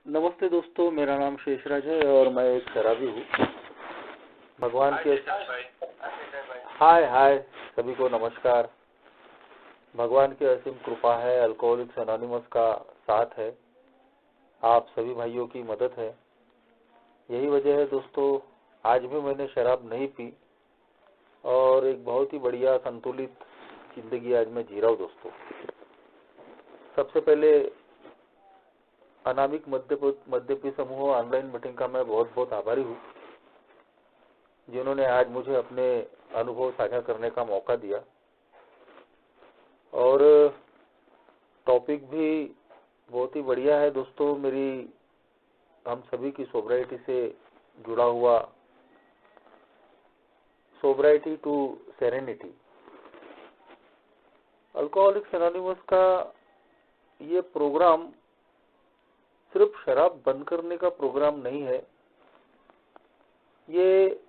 नमस्ते दोस्तों, मेरा नाम शेषराज है और मैं एक शराबी हूँ। भगवान के हाय हाय सभी को नमस्कार। भगवान की असीम कृपा है, अल्कोहलिक्स एनोनिमस का साथ है, आप सभी भाइयों की मदद है। यही वजह है दोस्तों, आज भी मैंने शराब नहीं पी और एक बहुत ही बढ़िया संतुलित जिंदगी आज मैं जी रहा हूँ दोस्तों। सबसे पहले अनामिक मध्यपी समूह ऑनलाइन मीटिंग का मैं बहुत बहुत आभारी हूँ, जिन्होंने आज मुझे अपने अनुभव साझा करने का मौका दिया। और टॉपिक भी बहुत ही बढ़िया है दोस्तों। हम सभी की सोब्राइटी से जुड़ा हुआ सोब्राइटी टू सेरेनिटी। अल्कोहलिक्स एनोनिमस का ये प्रोग्राम सिर्फ शराब बंद करने का प्रोग्राम नहीं है। ये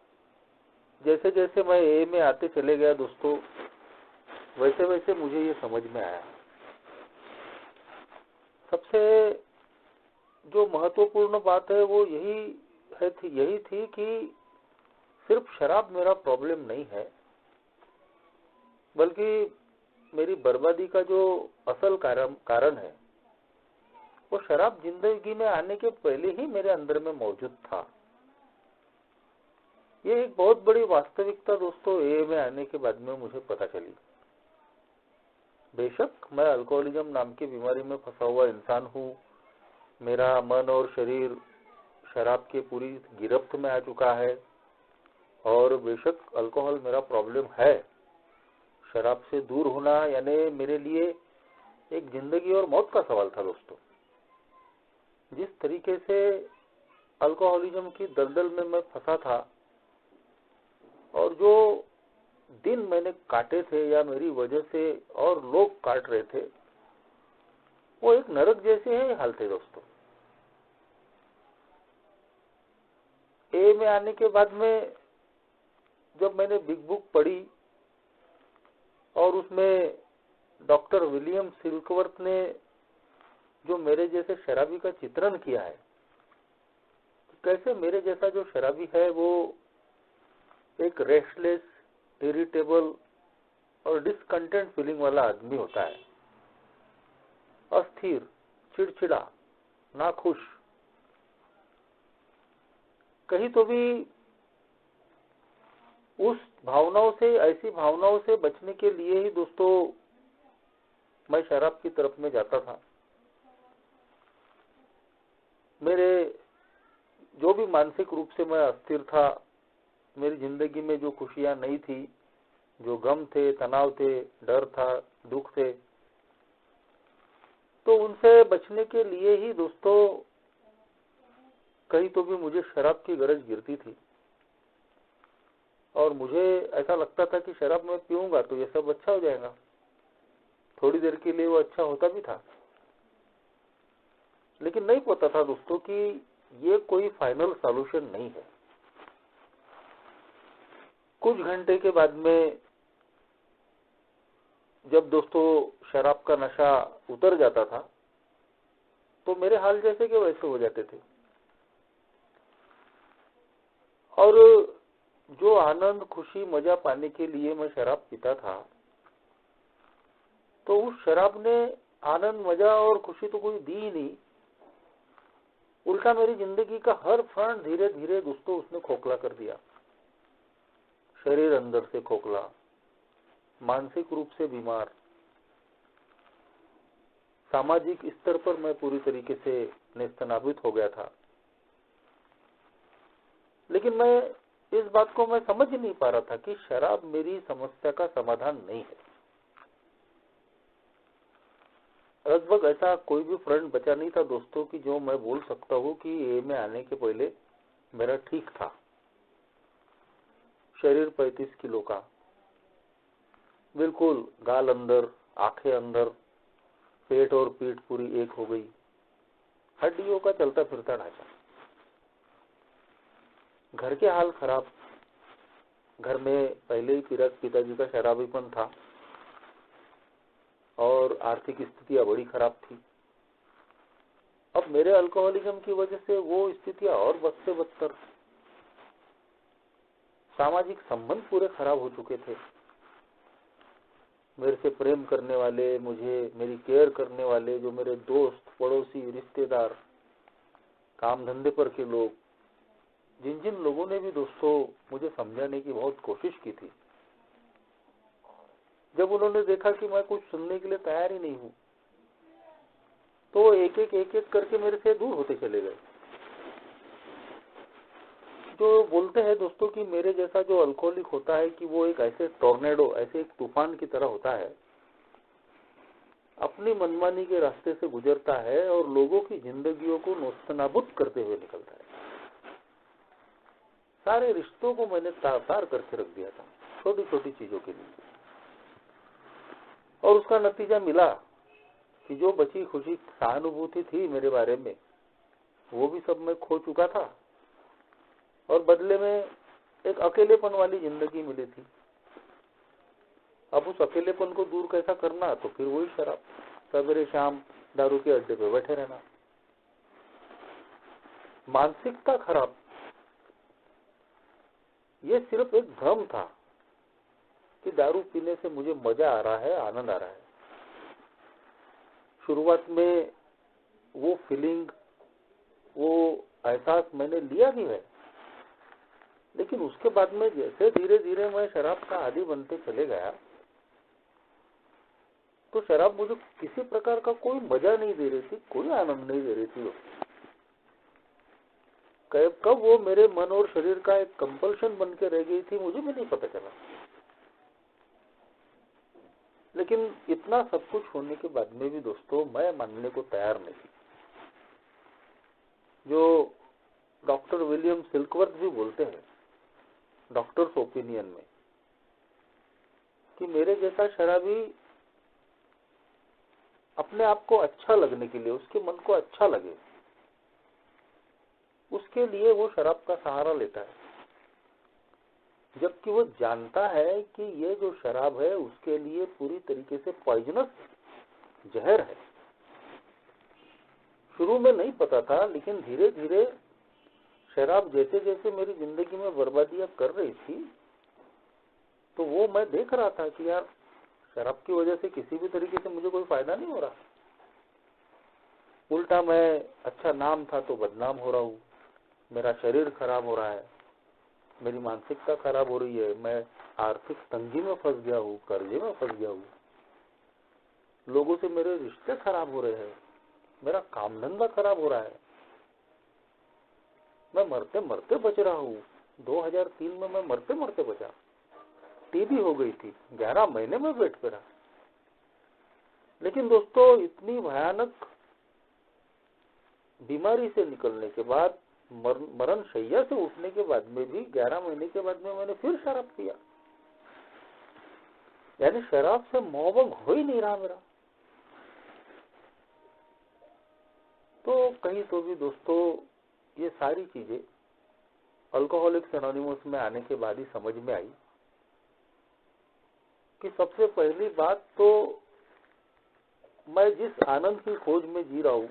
जैसे जैसे मैं ए में आते चले गया दोस्तों, वैसे वैसे मुझे ये समझ में आया। सबसे जो महत्वपूर्ण बात है वो यही थी कि सिर्फ शराब मेरा प्रॉब्लम नहीं है, बल्कि मेरी बर्बादी का जो असल कारण है वो शराब जिंदगी में आने के पहले ही मेरे अंदर में मौजूद था। ये एक बहुत बड़ी वास्तविकता दोस्तों ए में आने के बाद में मुझे पता चली। बेशक मैं अल्कोहलिज्म नाम की बीमारी में फंसा हुआ इंसान हूँ। मेरा मन और शरीर शराब के पूरी गिरफ्त में आ चुका है और बेशक अल्कोहल मेरा प्रॉब्लम है। शराब से दूर होना यानी मेरे लिए एक जिंदगी और मौत का सवाल था दोस्तों। जिस तरीके से अल्कोहलिज्म की दलदल में मैं फंसा था और जो दिन मैंने काटे थे या मेरी वजह से और लोग काट रहे थे, वो एक नरक जैसे ही हाल थे दोस्तों। ए में आने के बाद में जब मैंने बिग बुक पढ़ी और उसमें डॉक्टर विलियम सिल्कवर्थ ने जो मेरे जैसे शराबी का चित्रण किया है, कैसे मेरे जैसा जो शराबी है वो एक रेस्टलेस, इरिटेबल और डिसकंटेंट फीलिंग वाला आदमी होता है। अस्थिर, चिड़चिड़ा, नाखुश, कहीं तो भी ऐसी भावनाओं से बचने के लिए ही दोस्तों मैं शराब की तरफ में जाता था। मेरे जो भी मानसिक रूप से मैं अस्थिर था, मेरी जिंदगी में जो खुशियां नहीं थी, जो गम थे, तनाव थे, डर था, दुख थे, तो उनसे बचने के लिए ही दोस्तों कहीं तो भी मुझे शराब की गरज गिरती थी। और मुझे ऐसा लगता था कि शराब मैं पीऊंगा तो ये सब अच्छा हो जाएगा। थोड़ी देर के लिए वो अच्छा होता भी था, लेकिन नहीं पता था दोस्तों कि ये कोई फाइनल सॉल्यूशन नहीं है। कुछ घंटे के बाद में जब दोस्तों शराब का नशा उतर जाता था तो मेरे हाल जैसे के वैसे हो जाते थे। और जो आनंद, खुशी, मजा पाने के लिए मैं शराब पीता था, तो उस शराब ने आनंद, मजा और खुशी तो कोई दी ही नहीं। उल्टा मेरी जिंदगी का हर फ्रंट धीरे धीरे दोस्तों उसने खोखला कर दिया। शरीर अंदर से खोखला, मानसिक रूप से बीमार, सामाजिक स्तर पर मैं पूरी तरीके से नेस्तनाबूद हो गया था। लेकिन इस बात को मैं समझ ही नहीं पा रहा था कि शराब मेरी समस्या का समाधान नहीं है। लगभग ऐसा कोई भी फ्रंट बचा नहीं था दोस्तों कि जो मैं बोल सकता हूँ कि ए में आने के पहले मेरा ठीक था। शरीर 35 किलो का, बिल्कुल गाल अंदर, आंखें अंदर, पेट और पीठ पूरी एक हो गई, हड्डियों का चलता फिरता ढांचा। घर के हाल खराब, घर में पहले ही पिताजी का शराबीपन था और आर्थिक स्थितियां बड़ी खराब थी। अब मेरे अल्कोहलिज्म की वजह से वो स्थितियां और बद से बदतर, सामाजिक संबंध पूरे खराब हो चुके थे। मेरे से प्रेम करने वाले, मुझे मेरी केयर करने वाले, जो मेरे दोस्त, पड़ोसी, रिश्तेदार, काम धंधे पर के लोग, जिन जिन लोगों ने भी दोस्तों मुझे समझाने की बहुत कोशिश की थी, जब उन्होंने देखा कि मैं कुछ सुनने के लिए तैयार ही नहीं हूं, तो एक एक करके मेरे से दूर होते चले गए। जो बोलते हैं दोस्तों कि मेरे जैसा जो अल्कोहलिक होता है कि वो एक ऐसे टॉर्नेडो, ऐसे एक तूफान की तरह होता है, अपनी मनमानी के रास्ते से गुजरता है और लोगों की जिंदगियों को नोस्तनाबूद करते हुए निकलता है। सारे रिश्तों को मैंने तार करके रख दिया था, छोटी छोटी चीजों के लिए, और उसका नतीजा मिला कि जो बची खुशी सहानुभूति थी मेरे बारे में, वो भी सब मैं खो चुका था, और बदले में एक अकेलेपन वाली जिंदगी मिली थी। अब उस अकेलेपन को दूर कैसा करना, तो फिर वही शराब, सवेरे शाम दारू के अड्डे पे बैठे रहना। मानसिकता खराब, ये सिर्फ एक भ्रम था कि दारू पीने से मुझे मजा आ रहा है, आनंद आ रहा है। शुरुआत में वो फीलिंग, वो एहसास मैंने लिया भी है, लेकिन उसके बाद में जैसे धीरे धीरे मैं शराब का आदी बनते चले गया, तो शराब मुझे किसी प्रकार का कोई मजा नहीं दे रही थी, कोई आनंद नहीं दे रही थी। कब वो मेरे मन और शरीर का एक कंपल्शन बन के रह गई थी, मुझे भी नहीं पता चला। लेकिन इतना सब कुछ होने के बाद में भी दोस्तों मैं मानने को तैयार नहीं। जो डॉक्टर विलियम सिल्कवर्थ भी बोलते हैं डॉक्टर्स ओपिनियन में, कि मेरे जैसा शराबी अपने आप को अच्छा लगने के लिए, उसके मन को अच्छा लगे, उसके लिए वो शराब का सहारा लेता है, जबकि वो जानता है कि ये जो शराब है उसके लिए पूरी तरीके से पॉइजनस, जहर है। शुरू में नहीं पता था, लेकिन धीरे धीरे शराब जैसे जैसे मेरी जिंदगी में बर्बादियां कर रही थी, तो वो मैं देख रहा था कि यार शराब की वजह से किसी भी तरीके से मुझे कोई फायदा नहीं हो रहा। उल्टा मैं अच्छा नाम था तो बदनाम हो रहा हूँ, मेरा शरीर खराब हो रहा है, मेरी मानसिकता खराब हो रही है, मैं आर्थिक तंगी में फंस गया हूँ, कर्जे में फंस गया हूँ, लोगों से मेरे रिश्ते खराब हो रहे हैं, मेरा काम धंधा खराब हो रहा है, मैं मरते मरते बच रहा हूँ। 2003 में मैं मरते मरते बचा। टीबी हो गई थी, 11 महीने में बेड पे रहा। लेकिन दोस्तों इतनी भयानक बीमारी से निकलने के बाद, मरण शैया से उठने के बाद में भी 11 महीने के बाद में मैंने फिर शराब पिया। यानी शराब से मोहब्बत हो ही नहीं रहा मेरा। तो कहीं तो भी दोस्तों ये सारी चीजें अल्कोहलिक्स एनोनिमस में आने के बाद ही समझ में आई कि सबसे पहली बात तो मैं जिस आनंद की खोज में जी रहा हूं,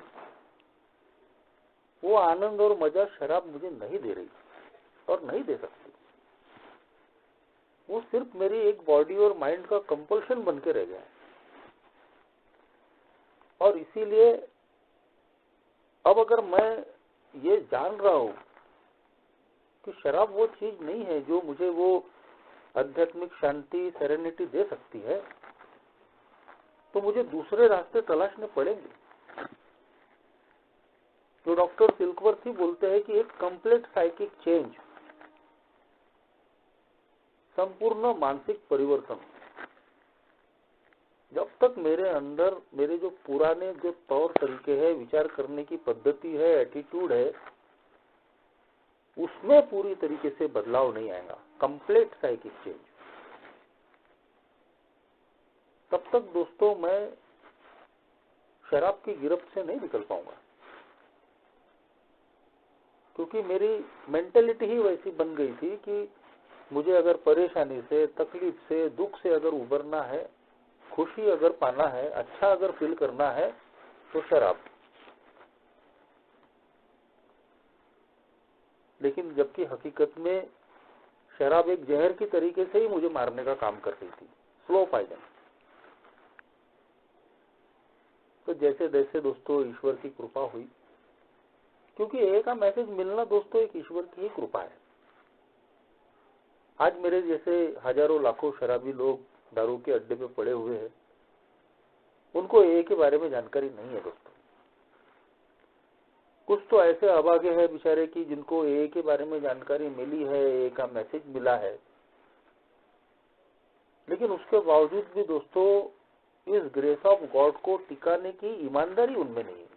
वो आनंद और मजा शराब मुझे नहीं दे रही और नहीं दे सकती। वो सिर्फ मेरी एक बॉडी और माइंड का कंपल्शन बन के रह गया है। और इसीलिए अब अगर मैं ये जान रहा हूं कि शराब वो चीज नहीं है जो मुझे वो आध्यात्मिक शांति, सेरेनिटी दे सकती है, तो मुझे दूसरे रास्ते तलाशने पड़ेंगे। जो डॉक्टर सिल्कवर्थ ही बोलते हैं कि एक कंप्लीट साइकिक चेंज, संपूर्ण मानसिक परिवर्तन। जब तक मेरे अंदर मेरे जो पुराने जो तौर तरीके हैं, विचार करने की पद्धति है, एटीट्यूड है, उसमें पूरी तरीके से बदलाव नहीं आएगा, कंप्लीट साइकिक चेंज, तब तक दोस्तों मैं शराब की गिरफ्त से नहीं निकल पाऊंगा। क्योंकि मेरी मेंटेलिटी ही वैसी बन गई थी कि मुझे अगर परेशानी से, तकलीफ से, दुख से अगर उबरना है, खुशी अगर पाना है, अच्छा अगर फील करना है, तो शराब। लेकिन जबकि हकीकत में शराब एक जहर की तरीके से ही मुझे मारने का काम कर रही थी, स्लो पॉइजन। तो जैसे जैसे दोस्तों ईश्वर की कृपा हुई, क्योंकि ए का मैसेज मिलना दोस्तों एक ईश्वर की ही कृपा है। आज मेरे जैसे हजारों लाखों शराबी लोग दारू के अड्डे पे पड़े हुए हैं, उनको ए के बारे में जानकारी नहीं है दोस्तों। कुछ तो ऐसे अभागे हैं बेचारे की जिनको ए के बारे में जानकारी मिली है, ए का मैसेज मिला है, लेकिन उसके बावजूद भी दोस्तों इस ग्रेस ऑफ गॉड को टिकाने की ईमानदारी उनमें नहीं है,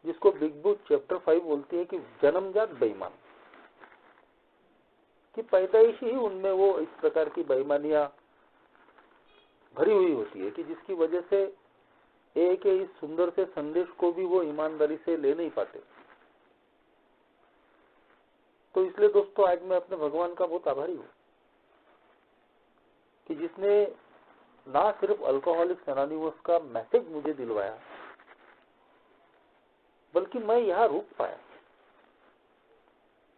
जिसको बिग बुक चैप्टर 5 बोलती है कि जन्मजात बेईमान, कि पैदाइश ही उनमें वो इस प्रकार की बेईमानियां भरी हुई होती है कि जिसकी वजह से ए के इस सुंदर से संदेश को भी वो ईमानदारी से ले नहीं पाते। तो इसलिए दोस्तों आज मैं अपने भगवान का बहुत आभारी हूं कि जिसने ना सिर्फ अल्कोहलिक्स एनोनिमस का मैसेज मुझे दिलवाया, बल्कि मैं यहाँ रुक पाया।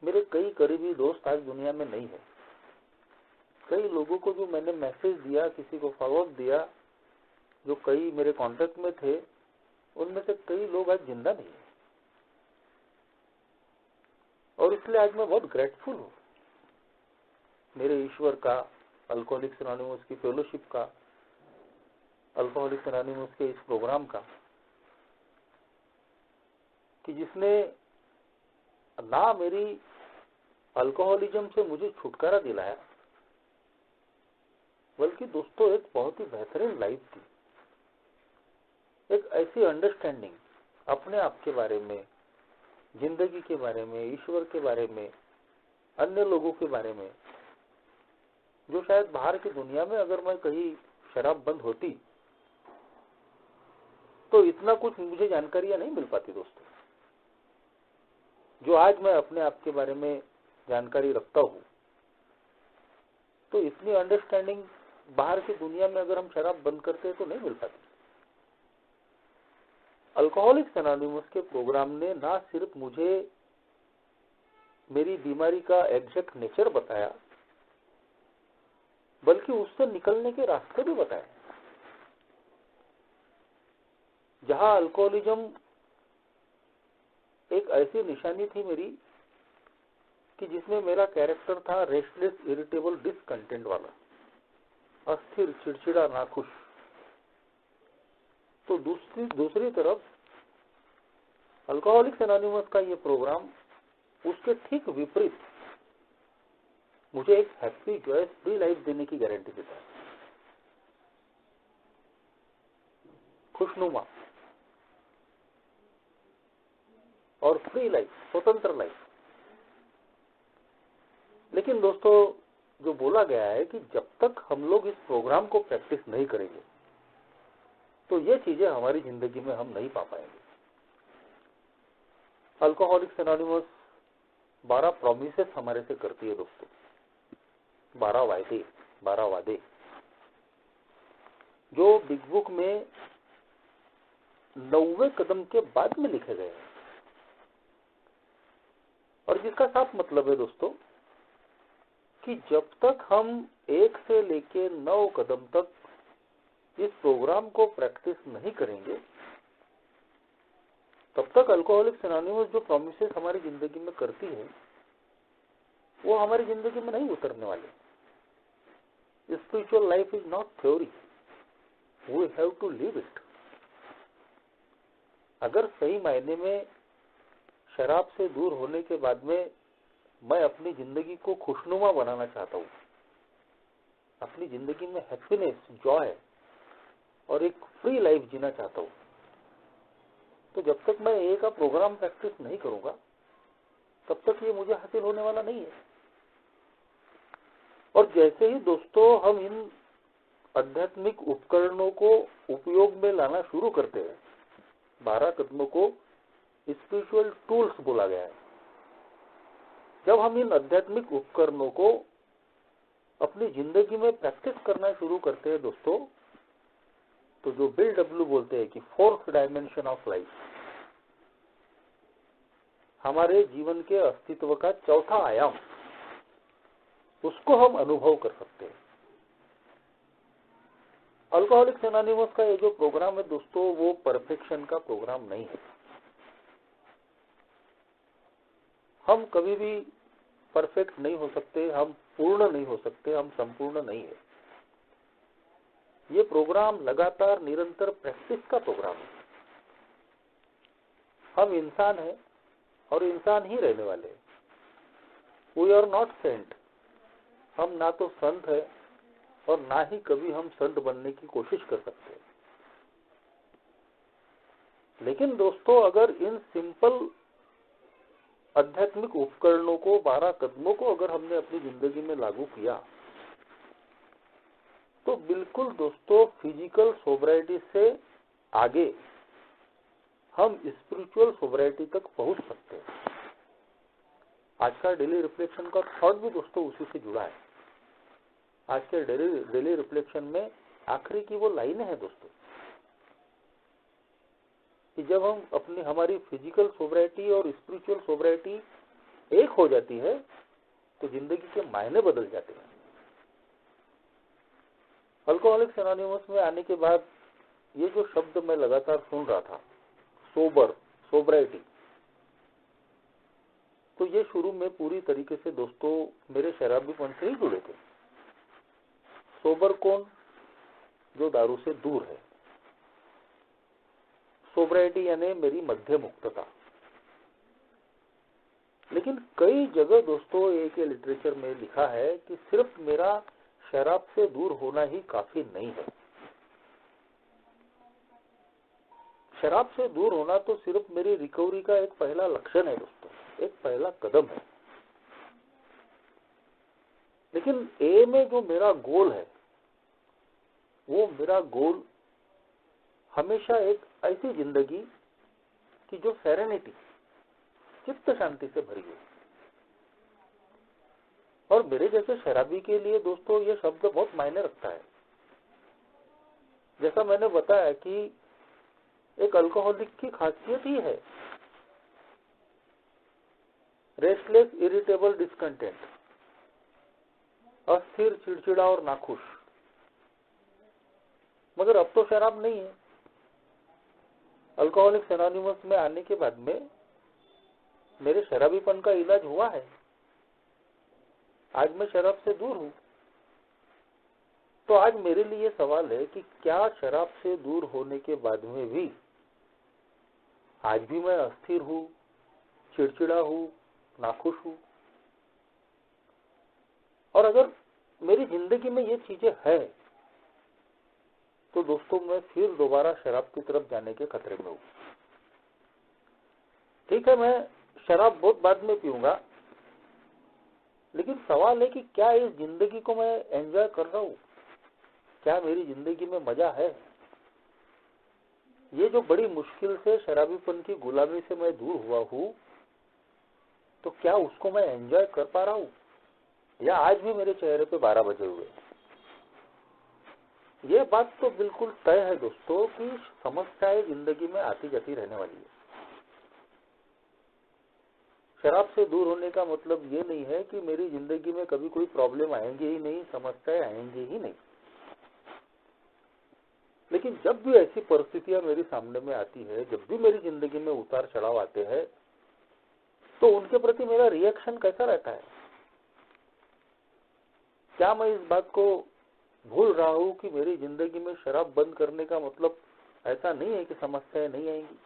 मेरे कई करीबी दोस्त आज दुनिया में नहीं है। कई लोगों को जो मैंने मैसेज दिया, किसी को फॉलोअप दिया, जो कई मेरे कांटेक्ट में थे, उनमें से कई लोग आज जिंदा नहीं है। और इसलिए आज मैं बहुत ग्रेटफुल हूँ मेरे ईश्वर का, अल्कोहलिक्स एनोनिमस की फेलोशिप का, अल्कोहलिक्स एनोनिमस के इस प्रोग्राम का, कि जिसने ना मेरी अल्कोहलिज्म से मुझे छुटकारा दिलाया, बल्कि दोस्तों एक बहुत ही बेहतरीन लाइफ थी, एक ऐसी अंडरस्टैंडिंग अपने आप के बारे में, जिंदगी के बारे में, ईश्वर के बारे में, अन्य लोगों के बारे में, जो शायद बाहर की दुनिया में अगर मैं कहीं शराब बंद होती तो इतना कुछ मुझे जानकारियां नहीं मिल पाती दोस्तों, जो आज मैं अपने आप के बारे में जानकारी रखता हूँ। तो इतनी अंडरस्टैंडिंग बाहर की दुनिया में अगर हम शराब बंद करते हैं तो नहीं मिल पाती। अल्कोहलिक्स एनोनिमस के प्रोग्राम ने ना सिर्फ मुझे मेरी बीमारी का एग्जैक्ट नेचर बताया, बल्कि उससे निकलने के रास्ते भी बताए। जहां अल्कोहलिज्म एक ऐसी निशानी थी मेरी कि जिसमें मेरा कैरेक्टर था रेस्टलेस, इरिटेबल, डिसकंटेंट वाला, अस्थिर, चिड़चिड़ा, नाखुश, तो दूसरी तरफ अल्कोहलिक्स एनोनिमस का ये प्रोग्राम उसके ठीक विपरीत मुझे एक हैप्पी, जॉयस, फ्री लाइफ देने की गारंटी देता है। खुशनुमा और फ्री लाइफ, स्वतंत्र लाइफ। लेकिन दोस्तों जो बोला गया है कि जब तक हम लोग इस प्रोग्राम को प्रैक्टिस नहीं करेंगे तो ये चीजें हमारी जिंदगी में हम नहीं पा पाएंगे। अल्कोहलिक्स एनोनिमस 12 प्रॉमिसेस हमारे से करती है दोस्तों, 12 वादे जो बिग बुक में 90वें कदम के बाद में लिखे गए हैं, और जिसका साफ मतलब है दोस्तों कि जब तक हम 1 से लेके 9 कदम तक इस प्रोग्राम को प्रैक्टिस नहीं करेंगे, तब तक अल्कोहलिक्स एनोनिमस जो प्रॉमिसेस हमारी जिंदगी में करती है वो हमारी जिंदगी में नहीं उतरने वाले। Spiritual life is not theory, we have to live it. अगर सही मायने में शराब से दूर होने के बाद में मैं अपनी जिंदगी को खुशनुमा बनाना चाहता हूँ, अपनी जिंदगी में हैप्पीनेस, जॉय और एक फ्री लाइफ जीना चाहता हूँ, तो जब तक मैं ए का प्रोग्राम प्रैक्टिस नहीं करूंगा तब तक ये मुझे हासिल होने वाला नहीं है। और जैसे ही दोस्तों हम इन आध्यात्मिक उपकरणों को उपयोग में लाना शुरू करते हैं, 12 कदमों को स्पिरिचुअल टूल्स बोला गया है, जब हम इन आध्यात्मिक उपकरणों को अपनी जिंदगी में प्रैक्टिस करना शुरू करते हैं दोस्तों, तो जो बिल डब्ल्यू बोलते हैं कि 4th डायमेंशन ऑफ लाइफ, हमारे जीवन के अस्तित्व का चौथा आयाम, उसको हम अनुभव कर सकते हैं। अल्कोहलिक्स एनोनिमस का ये जो प्रोग्राम है दोस्तों, वो परफेक्शन का प्रोग्राम नहीं है। हम कभी भी परफेक्ट नहीं हो सकते, हम पूर्ण नहीं हो सकते, हम संपूर्ण नहीं है। ये प्रोग्राम लगातार निरंतर प्रैक्टिस का प्रोग्राम है। हम इंसान हैं और इंसान ही रहने वाले हैं। We are not saint. हम ना तो संत है और ना ही कभी हम संत बनने की कोशिश कर सकते हैं। लेकिन दोस्तों, अगर इन सिंपल आध्यात्मिक उपकरणों को, 12 कदमों को अगर हमने अपनी जिंदगी में लागू किया, तो बिल्कुल दोस्तों फिजिकल सोब्राइटी से आगे हम स्पिरिचुअल सोब्राइटी तक पहुंच सकते हैं। आज का डेली रिफ्लेक्शन का थॉट भी दोस्तों उसी से जुड़ा है। आज के डेली रिफ्लेक्शन में आखिरी की वो लाइनें हैं दोस्तों, कि जब हम हमारी फिजिकल सोब्राइटी और स्पिरिचुअल सोब्राइटी एक हो जाती है तो जिंदगी के मायने बदल जाते हैं। अल्कोहलिक्स एनोनिमस में आने के बाद ये जो शब्द मैं लगातार सुन रहा था, सोब्राइटी, तो ये शुरू में पूरी तरीके से दोस्तों मेरे शराबीपन से ही जुड़े थे। सोबर कौन? जो दारू से दूर है। सोब्राइटी यानी मेरी मध्य मुक्तता। लेकिन कई जगह दोस्तों एक लिटरेचर में लिखा है कि सिर्फ मेरा शराब से दूर होना ही काफी नहीं है। शराब से दूर होना तो सिर्फ मेरी रिकवरी का एक पहला लक्षण है दोस्तों, एक पहला कदम है। लेकिन ए में जो मेरा गोल है, वो मेरा गोल हमेशा एक ऐसी जिंदगी की जो सेरेनिटी, चित्त शांति से भरी है। और मेरे जैसे शराबी के लिए दोस्तों ये शब्द बहुत मायने रखता है। जैसा मैंने बताया कि एक अल्कोहलिक की खासियत ही है रेस्टलेस, इरिटेबल, डिस्कंटेंट, अस्थिर, चिड़चिड़ा और नाखुश। मगर अब तो शराब नहीं है। अल्कोहलिक्स एनोनिमस में आने के बाद में मेरे शराबीपन का इलाज हुआ है। आज मैं शराब से दूर हूं। तो आज मेरे लिए सवाल है कि क्या शराब से दूर होने के बाद में भी आज भी मैं अस्थिर हूं, चिड़चिड़ा हूं, नाखुश हूं? और अगर मेरी जिंदगी में ये चीजें है तो दोस्तों मैं फिर दोबारा शराब की तरफ जाने के खतरे में हूं। ठीक है, मैं शराब बहुत बाद में पीऊंगा, लेकिन सवाल है कि क्या इस जिंदगी को मैं एंजॉय कर रहा हूं? क्या मेरी जिंदगी में मजा है? ये जो बड़ी मुश्किल से शराबीपन की गुलामी से मैं दूर हुआ हूं, तो क्या उसको मैं एंजॉय कर पा रहा हूं? या आज भी मेरे चेहरे पे 12 बजे हुए? ये बात तो बिल्कुल तय है दोस्तों कि समस्याएं जिंदगी में आती जाती रहने वाली है। शराब से दूर होने का मतलब ये नहीं है कि मेरी जिंदगी में कभी कोई प्रॉब्लम आएंगे ही नहीं, समस्याएं आएंगे ही नहीं। लेकिन जब भी ऐसी परिस्थितियां मेरे सामने में आती है, जब भी मेरी जिंदगी में उतार चढ़ाव आते हैं, तो उनके प्रति मेरा रिएक्शन कैसा रहता है? क्या मैं इस बात को भूल रहा हूं कि मेरी जिंदगी में शराब बंद करने का मतलब ऐसा नहीं है कि समस्याएं नहीं आएंगी?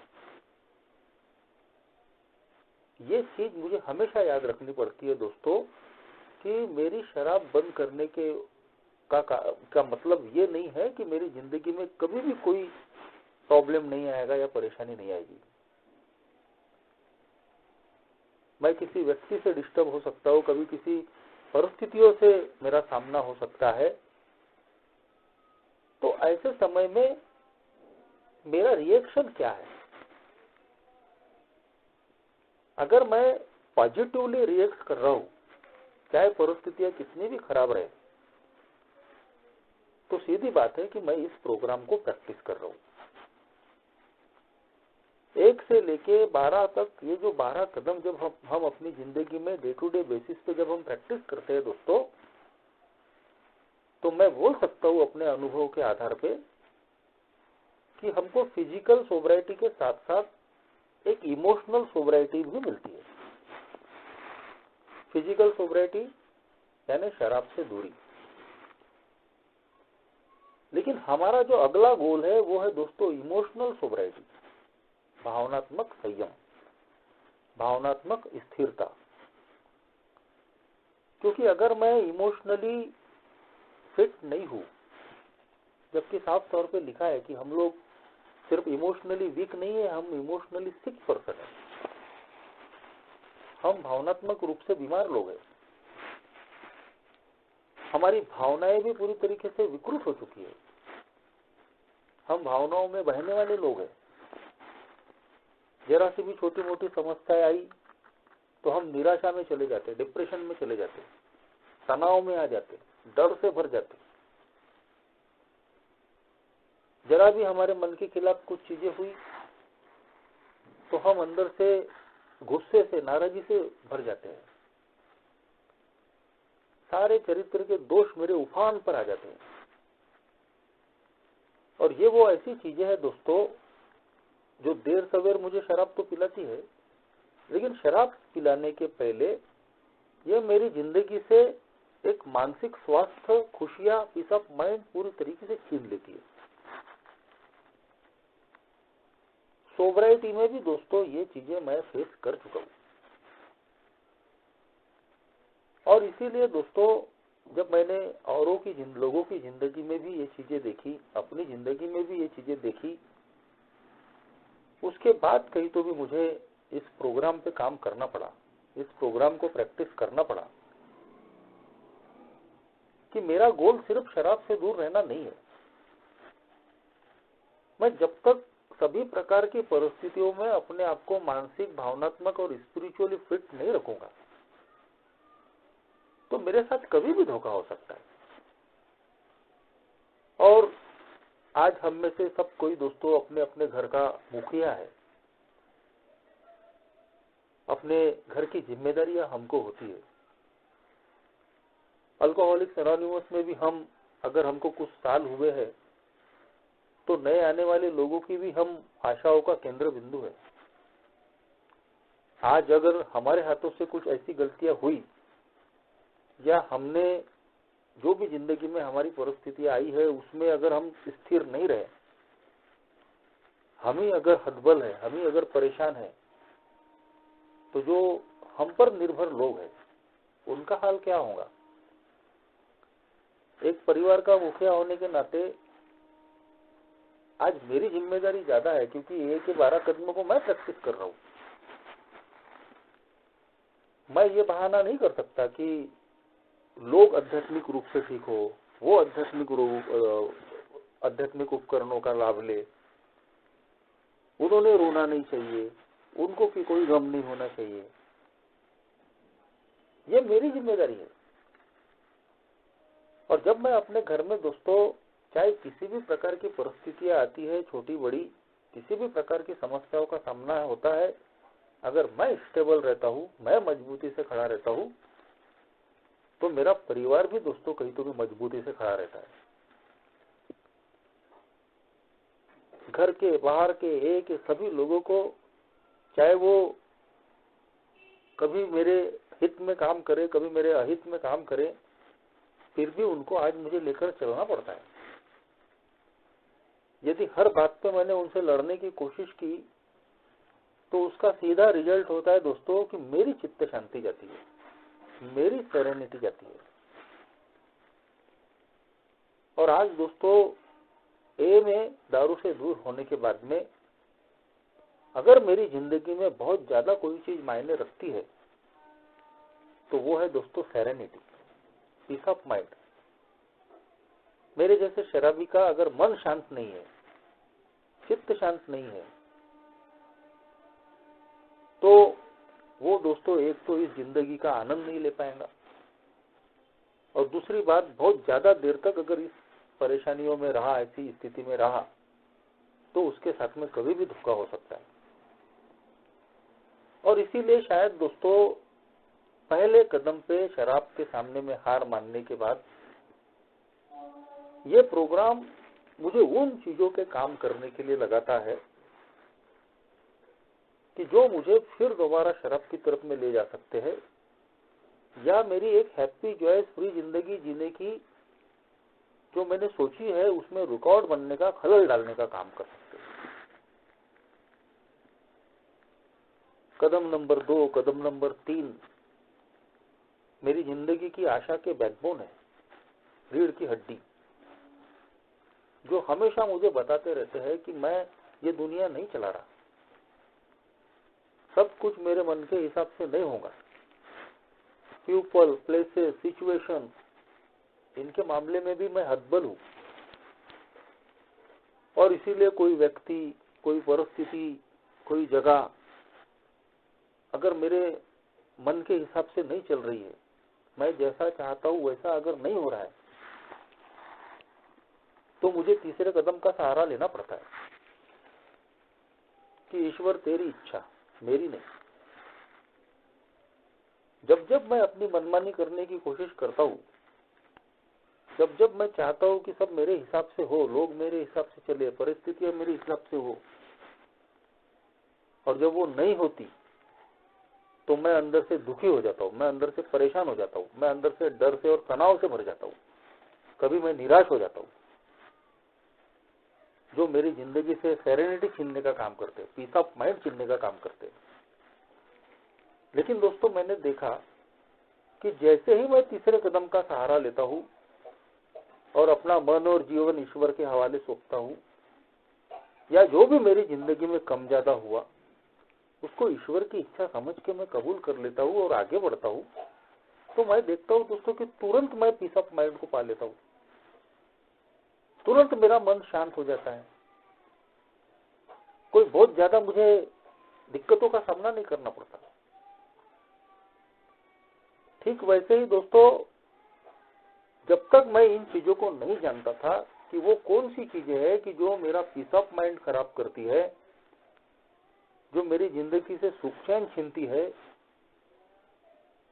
ये चीज मुझे हमेशा याद रखनी पड़ती है दोस्तों कि मेरी शराब बंद करने के का मतलब ये नहीं है कि मेरी जिंदगी में कभी भी कोई प्रॉब्लम नहीं आएगा या परेशानी नहीं आएगी। मैं किसी व्यक्ति से डिस्टर्ब हो सकता हूँ, कभी किसी परिस्थितियों से मेरा सामना हो सकता है। तो ऐसे समय में मेरा रिएक्शन क्या है? अगर मैं पॉजिटिवली रिएक्ट कर रहा हूं, चाहे परिस्थितियां कितनी भी खराब रहे, तो सीधी बात है कि मैं इस प्रोग्राम को प्रैक्टिस कर रहा हूं। एक से लेके 12 तक, ये जो 12 कदम जब हम अपनी जिंदगी में डे टू डे बेसिस पे जब हम प्रैक्टिस करते हैं दोस्तों, तो मैं बोल सकता हूँ अपने अनुभव के आधार पे कि हमको फिजिकल सोब्राइटी के साथ साथ एक इमोशनल सोब्राइटी भी मिलती है। फिजिकल सोब्राइटी यानी शराब से दूरी, लेकिन हमारा जो अगला गोल है वो है दोस्तों इमोशनल सोब्राइटी, भावनात्मक संयम, भावनात्मक स्थिरता। क्योंकि अगर मैं इमोशनली फिट नहीं हूं, जबकि साफ तौर पे लिखा है कि हम लोग सिर्फ इमोशनली वीक नहीं है, हम इमोशनली सिक पर्सन है, हम भावनात्मक रूप से बीमार लोग हैं। हमारी भावनाएं भी पूरी तरीके से विकृत हो चुकी है, हम भावनाओं में बहने वाले लोग हैं। जरा सी भी छोटी मोटी समस्या आई तो हम निराशा में चले जाते, डिप्रेशन में चले जाते, तनाव में आ जाते, डर से भर जाते। जरा भी हमारे मन के खिलाफ कुछ चीजें हुई तो हम अंदर से गुस्से से, नाराजगी से भर जाते हैं, सारे चरित्र के दोष मेरे उफान पर आ जाते हैं। और ये वो ऐसी चीजें हैं दोस्तों जो देर सवेर मुझे शराब तो पिलाती है, लेकिन शराब पिलाने के पहले ये मेरी जिंदगी से एक मानसिक स्वास्थ्य, खुशियां, पीस ऑफ माइंड पूरी तरीके से छीन लेती है। सोब्राइटी में भी दोस्तों ये चीजें मैं फेस कर चुका हूं। और इसीलिए दोस्तों जब मैंने औरों की लोगों की जिंदगी में भी ये चीजें देखी, अपनी जिंदगी में भी ये चीजें देखी, उसके बाद कहीं तो भी मुझे इस प्रोग्राम पे काम करना पड़ा, इस प्रोग्राम को प्रैक्टिस करना पड़ा कि मेरा गोल सिर्फ शराब से दूर रहना नहीं है। मैं जब तक सभी प्रकार की परिस्थितियों में अपने आप को मानसिक, भावनात्मक और स्पिरिचुअली फिट नहीं रखूंगा तो मेरे साथ कभी भी धोखा हो सकता है। और आज हम में से सब कोई दोस्तों अपने अपने घर का मुखिया है, अपने घर की जिम्मेदारियां हमको होती है। अल्कोहलिक्स एनोनिमस में भी हम, अगर हमको कुछ साल हुए हैं तो नए आने वाले लोगों की भी हम आशाओं का केंद्र बिंदु है। आज अगर हमारे हाथों से कुछ ऐसी गलतियां हुई या हमने जो भी जिंदगी में हमारी परिस्थितियां आई है उसमें अगर हम स्थिर नहीं रहे, हम ही अगर हतबल है, हम ही अगर परेशान है, तो जो हम पर निर्भर लोग हैं उनका हाल क्या होगा। एक परिवार का मुखिया होने के नाते आज मेरी जिम्मेदारी ज्यादा है, क्योंकि 1 के 12 कदमों को मैं प्रैक्टिस कर रहा हूं। मैं ये बहाना नहीं कर सकता कि लोग आध्यात्मिक रूप से ठीक हो, वो आध्यात्मिक उपकरणों का लाभ ले, उन्होंने रोना नहीं चाहिए, उनको भी कोई गम नहीं होना चाहिए। ये मेरी जिम्मेदारी है। और जब मैं अपने घर में दोस्तों, चाहे किसी भी प्रकार की परिस्थितियां आती है, छोटी बड़ी किसी भी प्रकार की समस्याओं का सामना होता है, अगर मैं स्टेबल रहता हूं, मैं मजबूती से खड़ा रहता हूं, तो मेरा परिवार भी दोस्तों कहीं तो भी मजबूती से खड़ा रहता है। घर के, बाहर के, एक सभी लोगों को, चाहे वो कभी मेरे हित में काम करे, कभी मेरे अहित में काम करे, फिर भी उनको आज मुझे लेकर चलना पड़ता है। यदि हर बात पे मैंने उनसे लड़ने की कोशिश की तो उसका सीधा रिजल्ट होता है दोस्तों कि मेरी चित्त शांति जाती है, मेरी सेरेनिटी जाती है। और आज दोस्तों ए में दारू से दूर होने के बाद में अगर मेरी जिंदगी में बहुत ज्यादा कोई चीज मायने रखती है तो वो है दोस्तों सेरेनिटी, पीस ऑफ माइंड। मेरे जैसे शराबी का अगर मन शांत नहीं है, चित्त शांत नहीं है, तो वो दोस्तों एक तो इस जिंदगी का आनंद नहीं ले पाएगा, और दूसरी बात बहुत ज्यादा देर तक अगर इस परेशानियों में रहा, ऐसी स्थिति में रहा, तो उसके साथ में कभी भी धोखा हो सकता है। और इसीलिए शायद दोस्तों पहले कदम पे शराब के सामने में हार मानने के बाद ये प्रोग्राम मुझे उन चीजों के काम करने के लिए लगाता है कि जो मुझे फिर दोबारा शराब की तरफ में ले जा सकते हैं, या मेरी एक हैप्पी जॉयस फ्री जिंदगी जीने की जो मैंने सोची है उसमें रिकॉर्ड बनने का, खलल डालने का काम कर सकते हैं। कदम नंबर 2, कदम नंबर 3 मेरी जिंदगी की आशा के बैकबोन है, रीढ़ की हड्डी, जो हमेशा मुझे बताते रहते हैं कि मैं ये दुनिया नहीं चला रहा, सब कुछ मेरे मन के हिसाब से नहीं होगा। पीपल, प्लेसेस, सिचुएशन, इनके मामले में भी मैं हतबल हूं, और इसीलिए कोई व्यक्ति, कोई परिस्थिति, कोई जगह अगर मेरे मन के हिसाब से नहीं चल रही है, मैं जैसा चाहता हूं वैसा अगर नहीं हो रहा है, तो मुझे तीसरे कदम का सहारा लेना पड़ता है कि ईश्वर तेरी इच्छा, मेरी नहीं। जब जब मैं अपनी मनमानी करने की कोशिश करता हूं, जब जब मैं चाहता हूं कि सब मेरे हिसाब से हो, लोग मेरे हिसाब से चले, परिस्थितियां मेरे हिसाब से हो, और जब वो नहीं होती तो मैं अंदर से दुखी हो जाता हूं, मैं अंदर से परेशान हो जाता हूं, मैं अंदर से डर से और तनाव से भर जाता हूं, कभी मैं निराश हो जाता हूं, जो मेरी जिंदगी से सेरेनिटी छीनने का काम करते हैं, पीस ऑफ माइंड छीनने का काम करते हैं। लेकिन दोस्तों मैंने देखा कि जैसे ही मैं तीसरे कदम का सहारा लेता हूं और अपना मन और जीवन ईश्वर के हवाले सौंपता हूं, या जो भी मेरी जिंदगी में कम ज्यादा हुआ उसको ईश्वर की इच्छा समझ के मैं कबूल कर लेता हूं और आगे बढ़ता हूं, तो मैं देखता हूं दोस्तों कि तुरंत मैं पीस ऑफ माइंड को पा लेता हूं, तुरंत मेरा मन शांत हो जाता है, कोई बहुत ज्यादा मुझे दिक्कतों का सामना नहीं करना पड़ता। ठीक वैसे ही दोस्तों, जब तक मैं इन चीजों को नहीं जानता था कि वो कौन सी चीजें हैं कि जो मेरा पीस ऑफ माइंड खराब करती है, जो मेरी जिंदगी से सुख चैन छीनती है,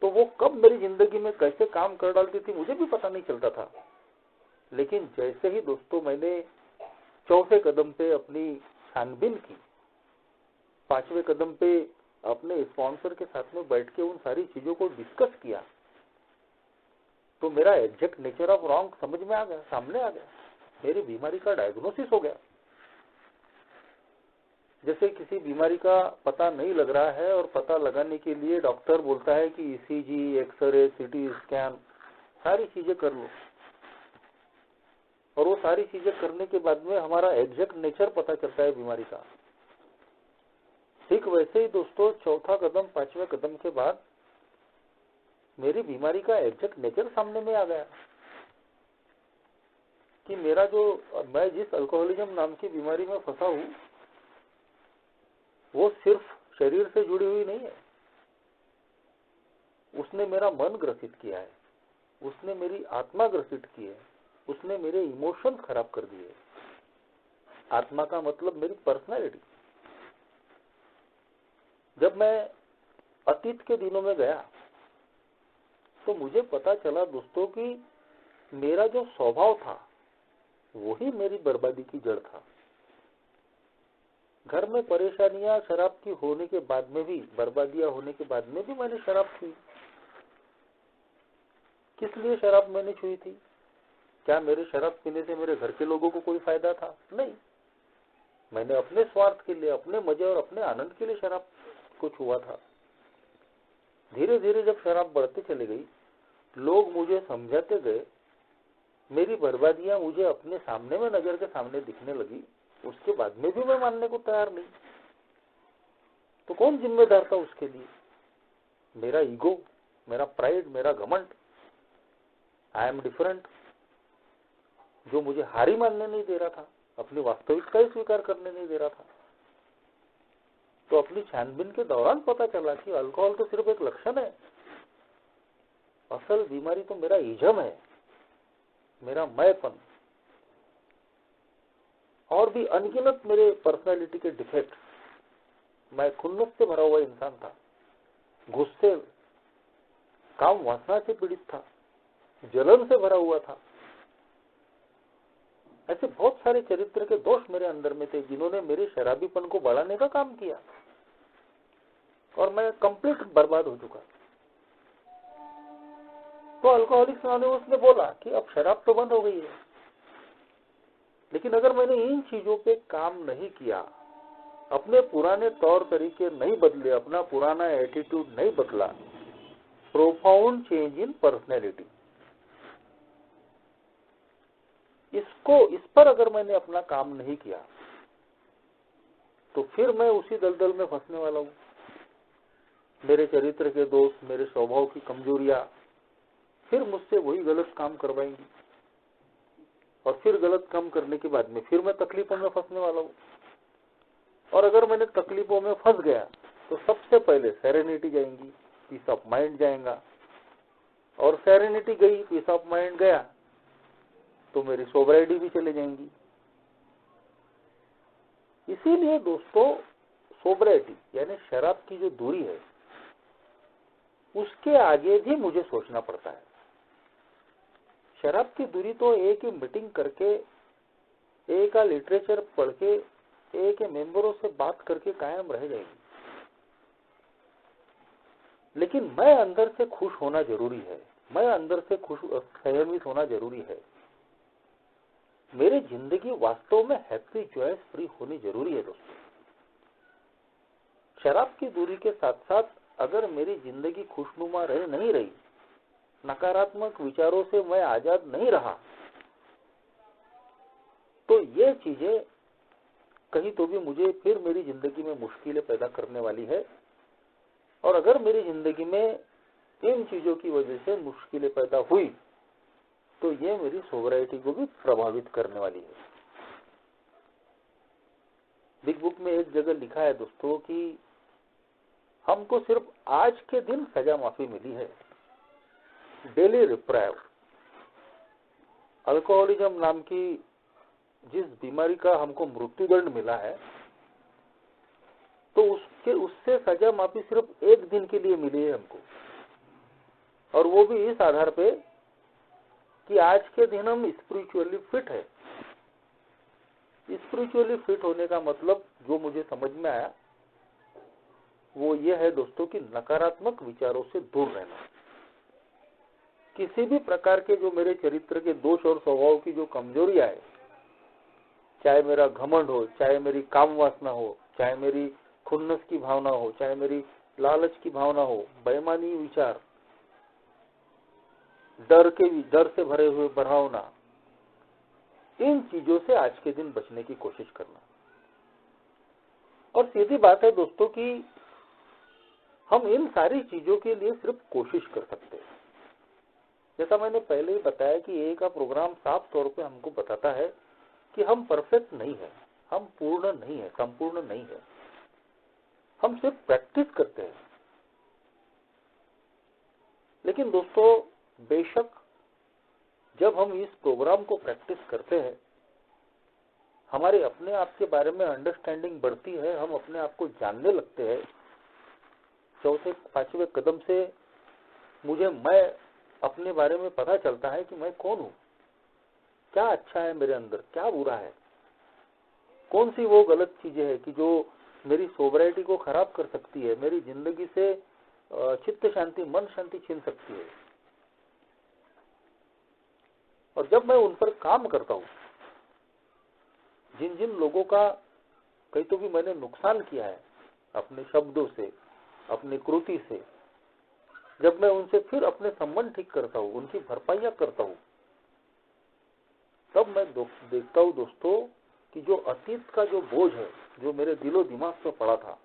तो वो कब मेरी जिंदगी में कैसे काम कर डालती थी मुझे भी पता नहीं चलता था। लेकिन जैसे ही दोस्तों मैंने चौथे कदम पे अपनी छानबीन की, पांचवें कदम पे अपने स्पॉन्सर के साथ में बैठ के उन सारी चीजों को डिस्कस किया, तो मेरा एग्जैक्ट नेचर ऑफ रॉन्ग समझ में आ गया, सामने आ गया, मेरी बीमारी का डायग्नोसिस हो गया। जैसे किसी बीमारी का पता नहीं लग रहा है और पता लगाने के लिए डॉक्टर बोलता है कि ईसीजी, एक्सरे, सीटी स्कैन, सारी चीजें कर लो, और वो सारी चीजें करने के बाद में हमारा एग्जैक्ट नेचर पता चलता है बीमारी का। ठीक वैसे ही दोस्तों चौथा कदम, पांचवें कदम के बाद मेरी बीमारी का एग्जैक्ट नेचर सामने में आ गया कि मेरा मैं जिस अल्कोहलिज्म नाम की बीमारी में फंसा हूं, वो सिर्फ शरीर से जुड़ी हुई नहीं है, उसने मेरा मन ग्रसित किया है, उसने मेरी आत्मा ग्रसित की है, उसने मेरे इमोशंस खराब कर दिए। आत्मा का मतलब मेरी पर्सनालिटी। जब मैं अतीत के दिनों में गया तो मुझे पता चला दोस्तों कि मेरा जो स्वभाव था वही मेरी बर्बादी की जड़ था। घर में परेशानियां शराब की होने के बाद में भी, बर्बादियां होने के बाद में भी मैंने शराब छुई। किस लिए शराब मैंने छुई थी? क्या मेरे शराब पीने से मेरे घर के लोगों को कोई फायदा था? नहीं, मैंने अपने स्वार्थ के लिए, अपने मजे और अपने आनंद के लिए शराब को छुआ था। धीरे धीरे जब शराब बढ़ती चली गई, लोग मुझे समझाते गए, मेरी बर्बादियां मुझे अपने सामने में, नजर के सामने दिखने लगी, उसके बाद में भी मैं मानने को तैयार नहीं। तो कौन जिम्मेदार था उसके लिए? मेरा ईगो, मेरा प्राइड, मेरा घमंड, आई एम डिफरेंट, जो मुझे हारी मानने नहीं दे रहा था, अपनी वास्तविकता ही स्वीकार करने नहीं दे रहा था। तो अपनी छानबीन के दौरान पता चला कि अल्कोहल तो सिर्फ एक लक्षण है, असल बीमारी तो मेरा इज्म है, मेरा मैंपन, और भी अनगिनत मेरे पर्सनालिटी के डिफेक्ट। मैं खुन्नस से भरा हुआ इंसान था, गुस्से, काम वासना से पीड़ित था, जलन से भरा हुआ था। ऐसे बहुत सारे चरित्र के दोष मेरे अंदर में थे जिन्होंने मेरे शराबीपन को बढ़ाने का काम किया और मैं कंप्लीट बर्बाद हो चुका। तो अल्कोहलिक्स अनोनिमस ने बोला कि अब शराब तो बंद हो गई है, लेकिन अगर मैंने इन चीजों पे काम नहीं किया, अपने पुराने तौर तरीके नहीं बदले, अपना पुराना एटीट्यूड नहीं बदला, प्रोफाउंड चेंज इन पर्सनैलिटी, इस पर अगर मैंने अपना काम नहीं किया तो फिर मैं उसी दलदल में फंसने वाला हूं। मेरे चरित्र के दोष, मेरे स्वभाव की कमजोरियां फिर मुझसे वही गलत काम करवाएंगी और फिर गलत काम करने के बाद में फिर मैं तकलीफों में फंसने वाला हूं। और अगर मैंने तकलीफों में फंस गया तो सबसे पहले सेरेनिटी जाएंगी, पीस ऑफ माइंड जाएगा, और सेरेनिटी गई, पीस ऑफ माइंड गया तो मेरी सोबराइटी भी चले जाएंगी। इसीलिए दोस्तों, सोबराइटी यानी शराब की जो दूरी है उसके आगे भी मुझे सोचना पड़ता है। शराब की दूरी तो एक ही मीटिंग करके, एक का लिटरेचर पढ़ के, एक मेंबरों से बात करके कायम रह जाएगी, लेकिन मैं अंदर से खुश होना जरूरी है, मैं अंदर से खुश संयमित होना जरूरी है। मेरी जिंदगी वास्तव में हैप्पी, जॉयस फ्री होनी जरूरी है दोस्तों। शराब की दूरी के साथ साथ अगर मेरी जिंदगी खुशनुमा नहीं रही, नकारात्मक विचारों से मैं आजाद नहीं रहा, तो ये चीजें कहीं तो भी मुझे फिर मेरी जिंदगी में मुश्किलें पैदा करने वाली है। और अगर मेरी जिंदगी में इन चीजों की वजह से मुश्किलें पैदा हुई तो ये मेरी सोबराइटी को भी प्रभावित करने वाली है। बिग बुक में एक जगह लिखा है दोस्तों कि हमको सिर्फ आज के दिन सजा माफी मिली है, डेली रिप्राइव। अल्कोहलिज्म नाम की जिस बीमारी का हमको मृत्युदंड मिला है, तो उससे सजा माफी सिर्फ एक दिन के लिए मिली है हमको, और वो भी इस आधार पे कि आज के दिन हम स्पिरिचुअली फिट है। स्पिरिचुअली फिट होने का मतलब जो मुझे समझ में आया वो ये है दोस्तों कि नकारात्मक विचारों से दूर रहना। किसी भी प्रकार के जो मेरे चरित्र के दोष और स्वभाव की जो कमजोरियां है, चाहे मेरा घमंड हो, चाहे मेरी काम वासना हो, चाहे मेरी खुन्नस की भावना हो, चाहे मेरी लालच की भावना हो, बेईमानी विचार, डर से भरे हुए बढ़ावना, इन चीजों से आज के दिन बचने की कोशिश करना। और सीधी बात है दोस्तों कि हम इन सारी चीजों के लिए सिर्फ कोशिश कर सकते हैं। जैसा मैंने पहले ही बताया कि ए का प्रोग्राम साफ तौर पे हमको बताता है कि हम परफेक्ट नहीं है, हम पूर्ण नहीं है, संपूर्ण नहीं है, हम सिर्फ प्रैक्टिस करते हैं। लेकिन दोस्तों, बेशक जब हम इस प्रोग्राम को प्रैक्टिस करते हैं, हमारे अपने आप के बारे में अंडरस्टैंडिंग बढ़ती है, हम अपने आप को जानने लगते हैं। चौथे पांचवें कदम से मैं अपने बारे में पता चलता है कि मैं कौन हूं, क्या अच्छा है मेरे अंदर, क्या बुरा है, कौन सी वो गलत चीजें हैं कि जो मेरी सोबराइटी को खराब कर सकती है, मेरी जिंदगी से चित्त शांति, मन शांति छीन सकती है। और जब मैं उन पर काम करता हूं, जिन जिन लोगों का कहीं तो भी मैंने नुकसान किया है अपने शब्दों से, अपनी कृति से, जब मैं उनसे फिर अपने संबंध ठीक करता हूं, उनकी भरपाइयां करता हूं, तब मैं देखता हूं दोस्तों कि जो अतीत का जो बोझ है, जो मेरे दिलो दिमाग पे पड़ा था,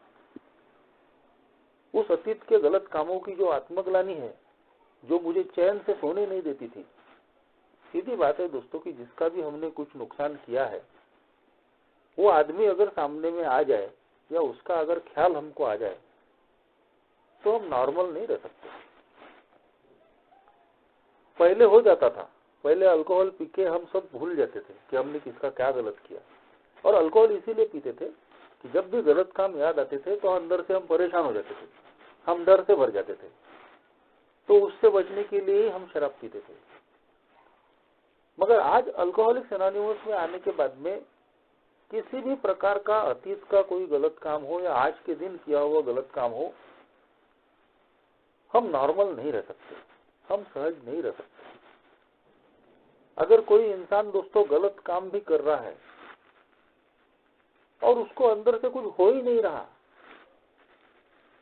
उस अतीत के गलत कामों की जो आत्मग्लानि है, जो मुझे चैन से सोने नहीं देती थी। सीधी बात है दोस्तों कि जिसका भी हमने कुछ नुकसान किया है, वो आदमी अगर सामने में आ जाए या उसका अगर ख्याल हमको आ जाए तो हम नॉर्मल नहीं रह सकते। पहले हो जाता था, पहले अल्कोहल पी के हम सब भूल जाते थे कि हमने किसका क्या गलत किया, और अल्कोहल इसीलिए पीते थे कि जब भी गलत काम याद आते थे तो अंदर से हम परेशान हो जाते थे हम डर से भर जाते थे, तो उससे बचने के लिए ही हम शराब पीते थे। मगर आज अल्कोहलिक्स एनोनिमस में आने के बाद में किसी भी प्रकार का अतीत का कोई गलत काम हो या आज के दिन किया हुआ गलत काम हो, हम नॉर्मल नहीं रह सकते, हम सहज नहीं रह सकते। अगर कोई इंसान दोस्तों गलत काम भी कर रहा है और उसको अंदर से कुछ हो ही नहीं रहा,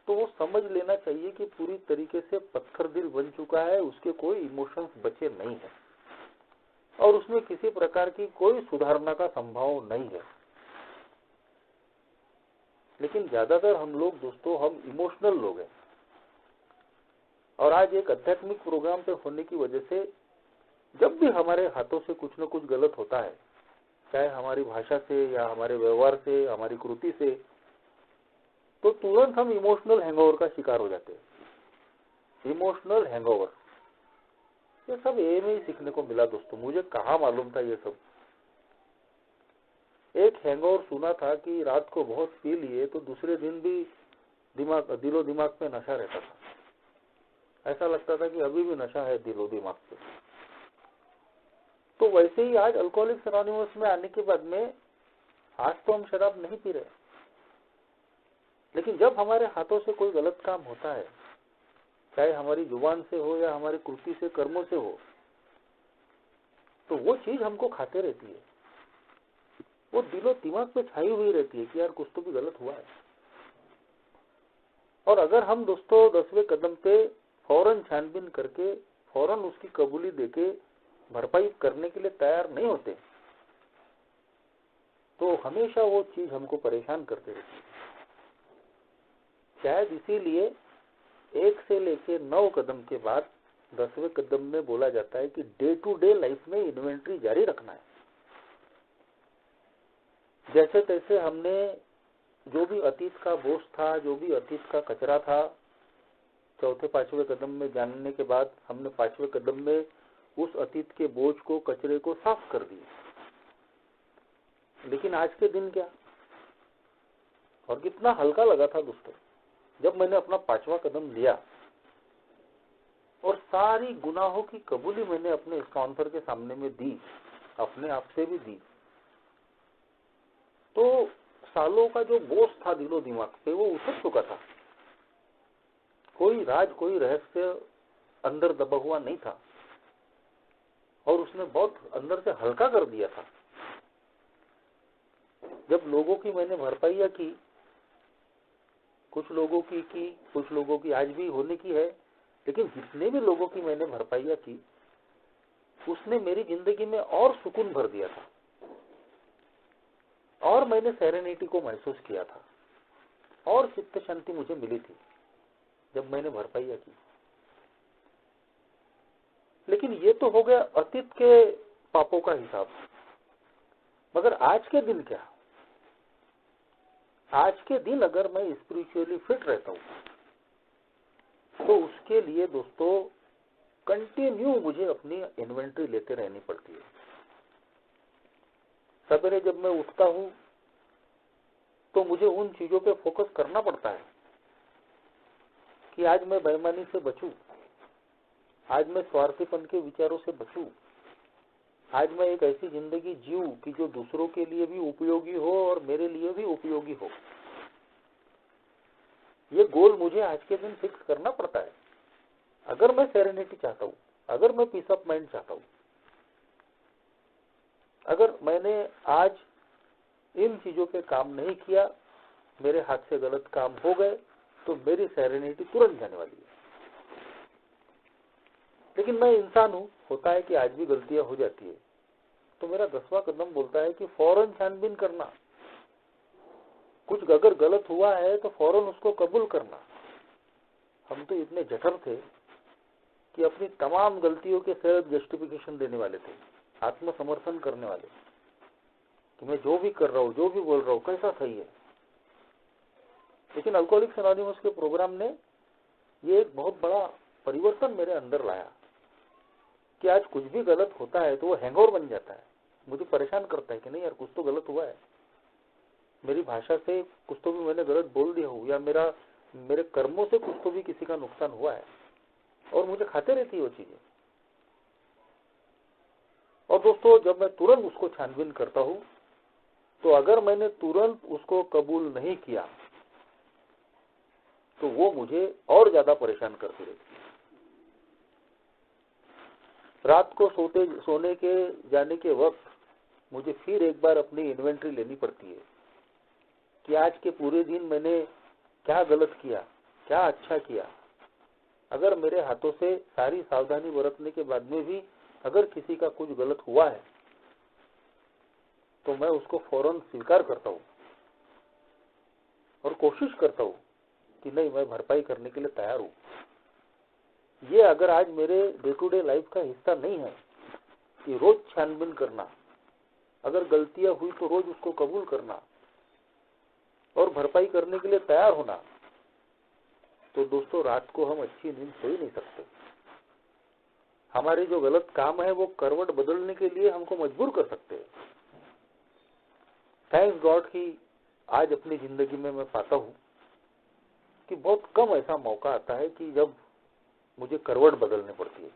तो वो समझ लेना चाहिए कि पूरी तरीके से पत्थर दिल बन चुका है, उसके कोई इमोशंस बचे नहीं है और उसमें किसी प्रकार की कोई सुधारना का संभव नहीं है। लेकिन ज्यादातर हम लोग दोस्तों, हम इमोशनल लोग हैं और आज एक आध्यात्मिक प्रोग्राम पे होने की वजह से जब भी हमारे हाथों से कुछ न कुछ गलत होता है, चाहे हमारी भाषा से या हमारे व्यवहार से, हमारी कृति से, तो तुरंत हम इमोशनल हैंगओवर का शिकार हो जाते हैं। इमोशनल हैंगओवर, ये सब ए में ही सीखने को मिला दोस्तों, मुझे कहाँ मालूम था ये सब। एक हैंगओवर सुना था कि रात को बहुत पी लिए तो दूसरे दिन भी दिलो दिमाग पे नशा रहता था, ऐसा लगता था कि अभी भी नशा है दिलो दिमाग पे। तो वैसे ही आज अल्कोहलिक्स एनोनिमस में आने के बाद में आज तो हम शराब नहीं पी रहे, लेकिन जब हमारे हाथों से कोई गलत काम होता है, चाहे हमारी जुबान से हो या हमारी कृति से, कर्मों से हो, तो वो चीज हमको खाते रहती है, वो दिलो दिमाग पे छाई हुई रहती है कि यार कुछ तो भी गलत हुआ है। और अगर हम दोस्तों 10वें कदम पे फौरन छानबीन करके फौरन उसकी कबूली देके भरपाई करने के लिए तैयार नहीं होते, तो हमेशा वो चीज हमको परेशान करते रहती है। शायद इसीलिए 1 से लेके 9 कदम के बाद 10वें कदम में बोला जाता है कि डे टू डे लाइफ में इन्वेंट्री जारी रखना है। जैसे तैसे हमने जो भी अतीत का बोझ था, जो भी अतीत का कचरा था, 4-5वें कदम में जानने के बाद हमने 5वें कदम में उस अतीत के बोझ को, कचरे को साफ कर दिया। लेकिन आज के दिन क्या, और कितना हल्का लगा था दोस्तों जब मैंने अपना 5वां कदम लिया और सारी गुनाहों की कबूली मैंने अपने स्पॉन्सर के सामने में दी, अपने आप से भी दी। तो सालों का जो बोझ था दिलो दिमाग पे, वो उतर चुका था। कोई राज, कोई रहस्य अंदर दबा हुआ नहीं था और उसने बहुत अंदर से हल्का कर दिया था। जब लोगों की मैंने भरपाइयां की, कुछ लोगों की कुछ लोगों की आज भी होने की है, लेकिन जितने भी लोगों की मैंने भरपाइयां की, उसने मेरी जिंदगी में और सुकून भर दिया था और मैंने सेरेनिटी को महसूस किया था और चित्त शांति मुझे मिली थी जब मैंने भरपाइयां की। लेकिन ये तो हो गया अतीत के पापों का हिसाब, मगर आज के दिन क्या? आज के दिन अगर मैं स्पिरिचुअली फिट रहता हूं तो उसके लिए दोस्तों कंटिन्यू मुझे अपनी इन्वेंट्री लेते रहनी पड़ती है। सवेरे जब मैं उठता हूं तो मुझे उन चीजों पे फोकस करना पड़ता है कि आज मैं बेईमानी से बचूं, आज मैं स्वार्थीपन के विचारों से बचूं, आज मैं एक ऐसी जिंदगी जीऊं कि जो दूसरों के लिए भी उपयोगी हो और मेरे लिए भी उपयोगी हो। ये गोल मुझे आज के दिन फिक्स करना पड़ता है अगर मैं सेरेनिटी चाहता हूं, अगर मैं पीस ऑफ माइंड चाहता हूं। अगर मैंने आज इन चीजों पे काम नहीं किया, मेरे हाथ से गलत काम हो गए, तो मेरी सेरेनिटी तुरंत जाने वाली है। लेकिन मैं इंसान हूं, होता है कि आज भी गलतियां हो जाती है, तो मेरा 10वां कदम बोलता है कि फौरन छानबीन करना। कुछ अगर गलत हुआ है तो फौरन उसको कबूल करना। हम तो इतने जठर थे कि अपनी तमाम गलतियों के सेल्फ जस्टिफिकेशन देने वाले थे, आत्मसमर्थन करने वाले कि मैं जो भी कर रहा हूं, जो भी बोल रहा हूं, कैसा सही है। लेकिन अल्कोहलिक्स एनोनिमस के प्रोग्राम ने ये एक बहुत बड़ा परिवर्तन मेरे अंदर लाया कि आज कुछ भी गलत होता है तो वो हैंगओवर बन जाता है, मुझे परेशान करता है कि नहीं यार कुछ तो गलत हुआ है, मेरी भाषा से कुछ तो भी मैंने गलत बोल दिया हो, या मेरा मेरे कर्मों से कुछ तो भी किसी का नुकसान हुआ है और मुझे खाते रहती है वो चीजें। और दोस्तों जब मैं तुरंत उसको छानबीन करता हूं तो अगर मैंने तुरंत उसको कबूल नहीं किया तो वो मुझे और ज्यादा परेशान करती रहती है। रात को सोने के जाने के वक्त मुझे फिर एक बार अपनी इन्वेंट्री लेनी पड़ती है कि आज के पूरे दिन मैंने क्या गलत किया, क्या अच्छा किया। अगर मेरे हाथों से सारी सावधानी बरतने के बाद में भी अगर किसी का कुछ गलत हुआ है तो मैं उसको फौरन स्वीकार करता हूं और कोशिश करता हूं कि नहीं, मैं भरपाई करने के लिए तैयार हूं। ये अगर आज मेरे डे टू डे लाइफ का हिस्सा नहीं है कि रोज छानबीन करना, अगर गलतियां हुई तो रोज उसको कबूल करना और भरपाई करने के लिए तैयार होना, तो दोस्तों रात को हम अच्छी नींद सो ही नहीं सकते। हमारे जो गलत काम है वो करवट बदलने के लिए हमको मजबूर कर सकते हैं। थैंक्स गॉड कि आज अपनी जिंदगी में मैं पाता हूं कि बहुत कम ऐसा मौका आता है कि जब मुझे करवट बदलनी पड़ती है।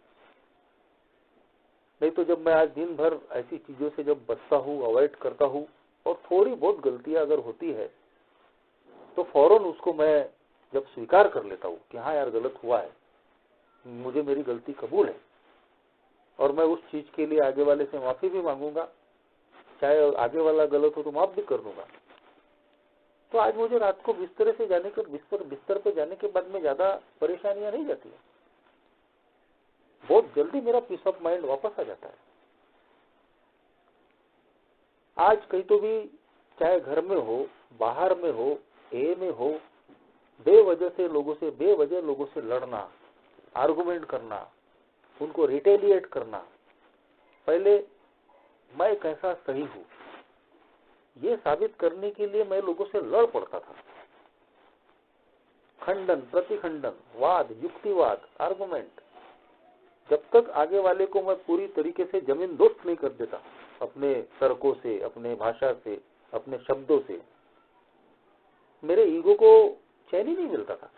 नहीं तो जब मैं आज दिन भर ऐसी चीजों से जब बचता हूं, अवॉइड करता हूं और थोड़ी बहुत गलतियां अगर होती है तो फौरन उसको मैं जब स्वीकार कर लेता हूं कि हाँ यार गलत हुआ है, मुझे मेरी गलती कबूल है और मैं उस चीज के लिए आगे वाले से माफी भी मांगूंगा, चाहे आगे वाला गलत हो तो माफ भी कर दूंगा, तो आज मुझे रात को बिस्तर पे जाने के बाद में ज्यादा परेशानियां नहीं जाती है। बहुत जल्दी मेरा पीस ऑफ माइंड वापस आ जाता है। आज कहीं तो भी, चाहे घर में हो, बाहर में हो, ए में हो, बेवजह लोगों से लड़ना, आर्गुमेंट करना, उनको रिटेलिएट करना, पहले मैं कैसा सही हूं ये साबित करने के लिए मैं लोगों से लड़ पड़ता था। खंडन प्रतिखंडन, वाद युक्तिवाद, आर्गुमेंट, जब तक आगे वाले को मैं पूरी तरीके से जमीन दोस्त नहीं कर देता अपने तर्कों से, अपने भाषा से, अपने शब्दों से, मेरे ईगो को चैन ही नहीं मिलता था।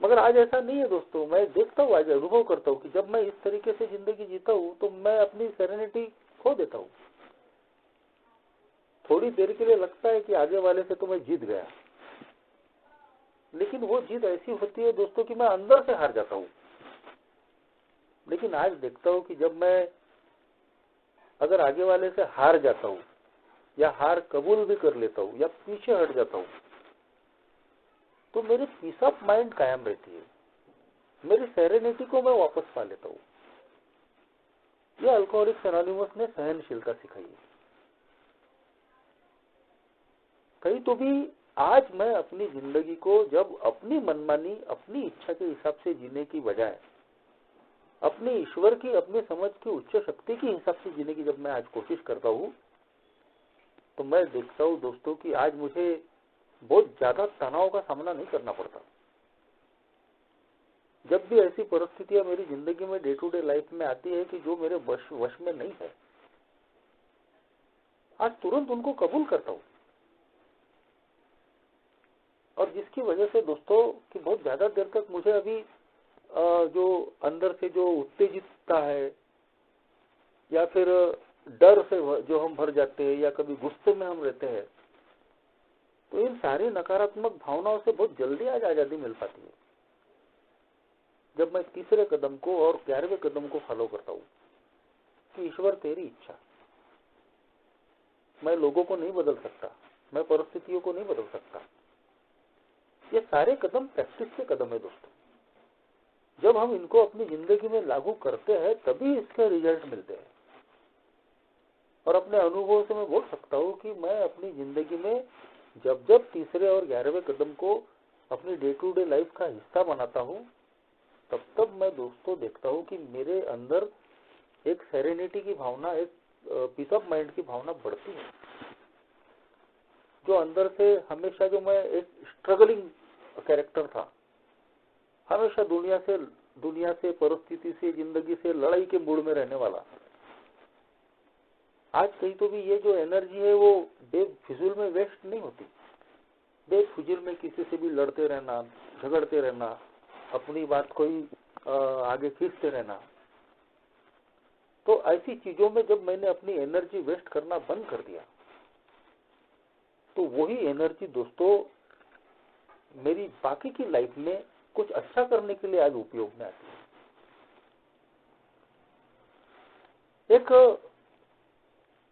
मगर आज ऐसा नहीं है दोस्तों। मैं देखता हूँ, आज अनुभव करता हूँ कि जब मैं इस तरीके से जिंदगी जीता हूँ तो मैं अपनी सेरेनिटी खो देता हूँ। थोड़ी देर के लिए लगता है कि आगे वाले से तो मैं जीत गया, लेकिन वो जीत ऐसी होती है दोस्तों कि मैं अंदर से हार जाता हूँ। लेकिन आज देखता हूँ कि जब मैं अगर आगे वाले से हार जाता हूँ या हार कबूल भी कर लेता हूँ या पीछे हट जाता हूँ तो मेरी पीस ऑफ माइंड कायम रहती है, मेरी सेरेनिटी को मैं वापस पा लेता हूँ। यह अल्कोहलिक्स एनोनिमस ने सहनशीलता सिखाई है। कहीं तो भी आज मैं अपनी जिंदगी को जब अपनी मनमानी, अपनी इच्छा के हिसाब से जीने की बजाय अपने ईश्वर की, अपनी समझ की उच्च शक्ति के हिसाब से जीने की जब मैं आज कोशिश करता हूँ तो मैं देखता हूँ दोस्तों कि आज मुझे बहुत ज्यादा तनाव का सामना नहीं करना पड़ता। जब भी ऐसी परिस्थितियां मेरी जिंदगी में डे टू डे लाइफ में आती है कि जो मेरे वश में नहीं है, आज तुरंत उनको कबूल करता हूँ। और जिसकी वजह से दोस्तों कि बहुत ज्यादा देर तक मुझे अभी जो अंदर से जो उत्तेजितता है या फिर डर से जो हम भर जाते हैं या कभी गुस्से में हम रहते हैं, तो इन सारी नकारात्मक भावनाओं से बहुत जल्दी आज आजादी मिल पाती है जब मैं तीसरे कदम को और 11वें कदम को फॉलो करता हूँ कि ईश्वर तेरी इच्छा। मैं लोगों को नहीं बदल सकता, मैं परिस्थितियों को नहीं बदल सकता। ये सारे कदम प्रैक्टिस के कदम है दोस्तों। जब हम इनको अपनी जिंदगी में लागू करते हैं तभी इसके रिजल्ट मिलते हैं। और अपने अनुभव से मैं बोल सकता हूँ कि मैं अपनी जिंदगी में जब जब तीसरे और 11वें कदम को अपनी डे टू डे लाइफ का हिस्सा बनाता हूँ तब तब मैं दोस्तों देखता हूँ कि मेरे अंदर एक सेरेनिटी की भावना, एक पीस ऑफ माइंड की भावना बढ़ती है। जो अंदर से हमेशा जो मैं एक स्ट्रगलिंग कैरेक्टर था, हमेशा दुनिया से परिस्थिति से, जिंदगी से लड़ाई के मूड में रहने वाला, आज कहीं तो भी ये जो एनर्जी है वो बेफिजूल में वेस्ट नहीं होती। बेफिजूल में किसी से भी लड़ते रहना, झगड़ते रहना, अपनी बात कोई आगे खींचते रहना। तो ऐसी चीजों में जब मैंने अपनी एनर्जी वेस्ट करना बंद कर दिया, तो वही एनर्जी दोस्तों मेरी बाकी की लाइफ में कुछ अच्छा करने के लिए आज उपयोग में आती है।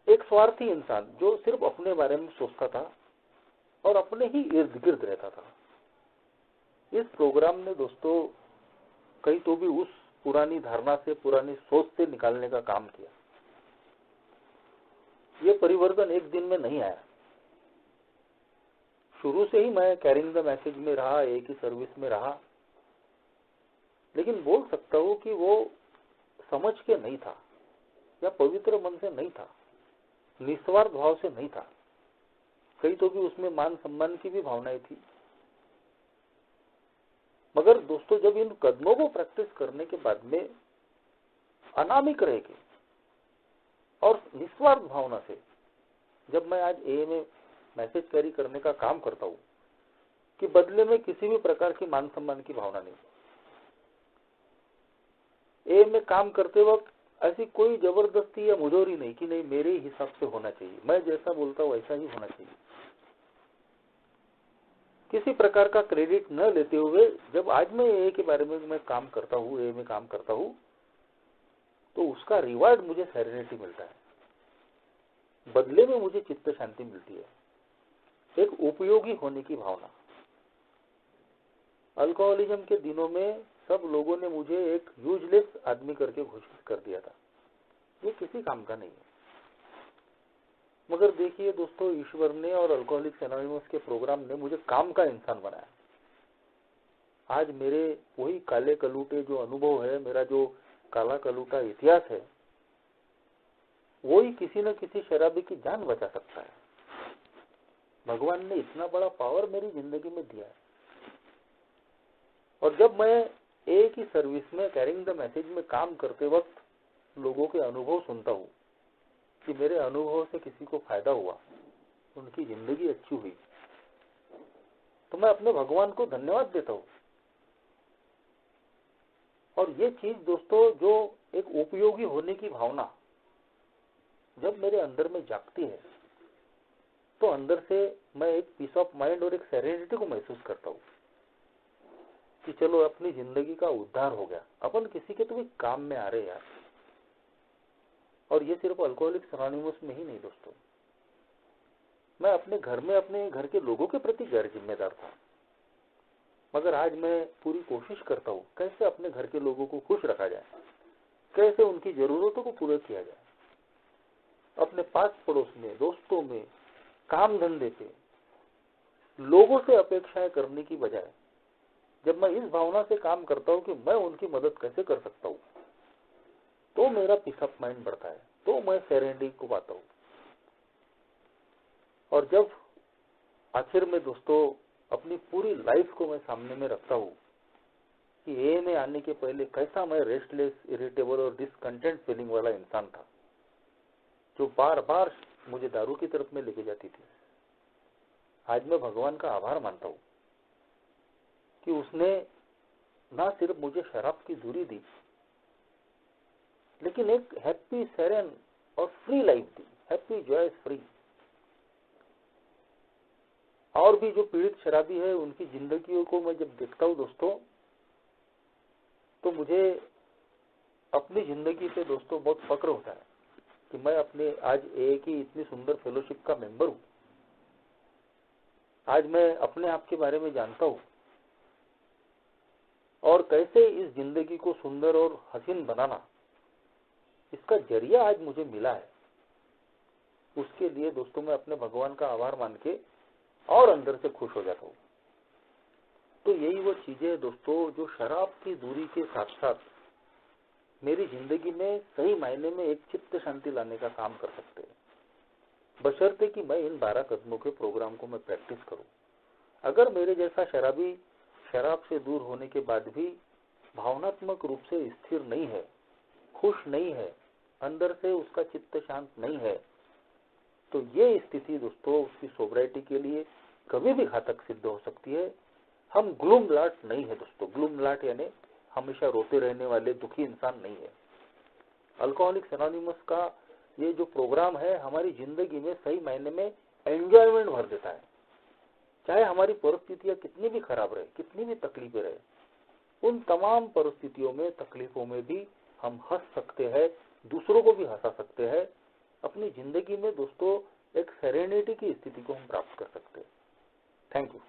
एक स्वार्थी इंसान जो सिर्फ अपने बारे में सोचता था और अपने ही इर्द गिर्द रहता था, इस प्रोग्राम ने दोस्तों कहीं तो भी उस पुरानी धारणा से, पुरानी सोच से निकालने का काम किया। ये परिवर्तन एक दिन में नहीं आया। शुरू से ही मैं कैरिंग द मैसेज में रहा, एक ही सर्विस में रहा, लेकिन बोल सकता हूं कि वो समझ के नहीं था या पवित्र मन से नहीं था, निस्वार्थ भाव से नहीं था। कहीं तो भी उसमें मान सम्मान की भी भावनाएं थी। मगर दोस्तों जब इन कदमों को प्रैक्टिस करने के बाद में अनामिक रह के और निस्वार्थ भावना से जब मैं आज ए में मैसेज कैरी करने का काम करता हूं कि बदले में किसी भी प्रकार की मान सम्मान की भावना नहीं। ए में काम करते वक्त ऐसी कोई जबरदस्ती या मुजोरी नहीं कि नहीं मेरे हिसाब से होना चाहिए, मैं जैसा बोलता हूं वैसा ही होना चाहिए। किसी प्रकार का क्रेडिट न लेते हुए जब आज मैं ए के बारे में मैं काम करता हूं, ए में काम करता हूं, तो उसका रिवार्ड मुझे सेरेनिटी मिलता है, बदले में मुझे चित्त शांति मिलती है, एक उपयोगी होने की भावना। अल्कोहलिज्म के दिनों में सब लोगों ने मुझे एक यूजलेस आदमी करके घोषित कर दिया था, ये किसी काम का नहीं है। मगर देखिए दोस्तों, ईश्वर ने और अल्कोहलिक्स एनोनिमस के प्रोग्राम ने मुझे काम का इंसान बनाया। आज मेरे वही काले कलूटे जो अनुभव है, मेरा जो काला कलूटा इतिहास है, वही किसी न किसी शराबी की जान बचा सकता है। भगवान ने इतना बड़ा पावर मेरी जिंदगी में दिया है। और जब मैं एक ही सर्विस में कैरिंग द मैसेज में काम करते वक्त लोगों के अनुभव सुनता हूँ कि मेरे अनुभव से किसी को फायदा हुआ, उनकी जिंदगी अच्छी हुई, तो मैं अपने भगवान को धन्यवाद देता हूँ। और ये चीज दोस्तों, जो एक उपयोगी होने की भावना जब मेरे अंदर में जागती है, तो अंदर से मैं एक पीस ऑफ माइंड और एक सेरेनिटी को महसूस करता हूँ कि चलो अपनी जिंदगी का उद्धार हो गया, अपन किसी के तो भी काम में आ रहे यार। और ये सिर्फ अल्कोहलिक्स एनोनिमस में ही नहीं दोस्तों, मैं अपने घर में अपने घर के लोगों के प्रति गैर जिम्मेदार था, मगर आज मैं पूरी कोशिश करता हूँ कैसे अपने घर के लोगों को खुश रखा जाए, कैसे उनकी जरूरतों को पूरा किया जाए। अपने पास पड़ोस में, दोस्तों में, काम धंधे पे लोगों से अपेक्षाएं करने की बजाय जब मैं इस भावना से काम करता हूं कि मैं उनकी मदद कैसे कर सकता हूं, तो मेरा पीस ऑफ माइंड बढ़ता है, तो मैं सेरेनिटी को पाता हूं। और जब आखिर में दोस्तों अपनी पूरी लाइफ को मैं सामने में रखता हूं कि ए में आने के पहले कैसा मैं रेस्टलेस, इरिटेबल और डिसकंटेंट फीलिंग वाला इंसान था, जो बार बार मुझे दारू की तरफ में लेके जाती थी। आज मैं भगवान का आभार मानता हूं कि उसने ना सिर्फ मुझे शराब की दूरी दी, लेकिन एक हैप्पी, सेरेन और फ्री लाइफ दी, हैप्पी, जॉयस, फ्री। और भी जो पीड़ित शराबी है, उनकी जिंदगियों को मैं जब देखता हूं दोस्तों, तो मुझे अपनी जिंदगी से दोस्तों बहुत फक्र होता है कि मैं अपने आज एक ही इतनी सुंदर फेलोशिप का मेंबर हूं। आज मैं अपने आप के बारे में जानता हूं और कैसे इस जिंदगी को सुंदर और हसीन बनाना, इसका जरिया आज मुझे मिला है। उसके लिए दोस्तों मैं अपने भगवान का आभार मान के और अंदर से खुश हो जाता हूं। तो यही वो चीजें दोस्तों जो शराब की दूरी के साथ साथ मेरी जिंदगी में सही मायने में एक चित्त शांति लाने का काम कर सकते हैं, बशर्ते कि मैं इन 12 कदमों के प्रोग्राम को मैं प्रैक्टिस करूं। अगर मेरे जैसा शराबी शराब से दूर होने के बाद भी भावनात्मक रूप से स्थिर नहीं है, खुश नहीं है, अंदर से उसका चित्त शांत नहीं है, तो ये स्थिति दोस्तों उसकी सोब्राइटी के लिए कभी भी घातक सिद्ध हो सकती है। हम ग्लूमलाट नहीं है दोस्तों, ग्लूमलाट यानी हमेशा रोते रहने वाले दुखी इंसान नहीं है। अल्कोहलिक्स एनोनिमस का ये जो प्रोग्राम है हमारी जिंदगी में सही मायने में एंजॉयमेंट भर देता है। चाहे हमारी परिस्थितियां कितनी भी खराब रहे, कितनी भी तकलीफें रहे, उन तमाम परिस्थितियों में, तकलीफों में भी हम हंस सकते हैं, दूसरों को भी हंसा सकते हैं। अपनी जिंदगी में दोस्तों एक सेरेनिटी की स्थिति को हम प्राप्त कर सकते हैं। Thank you.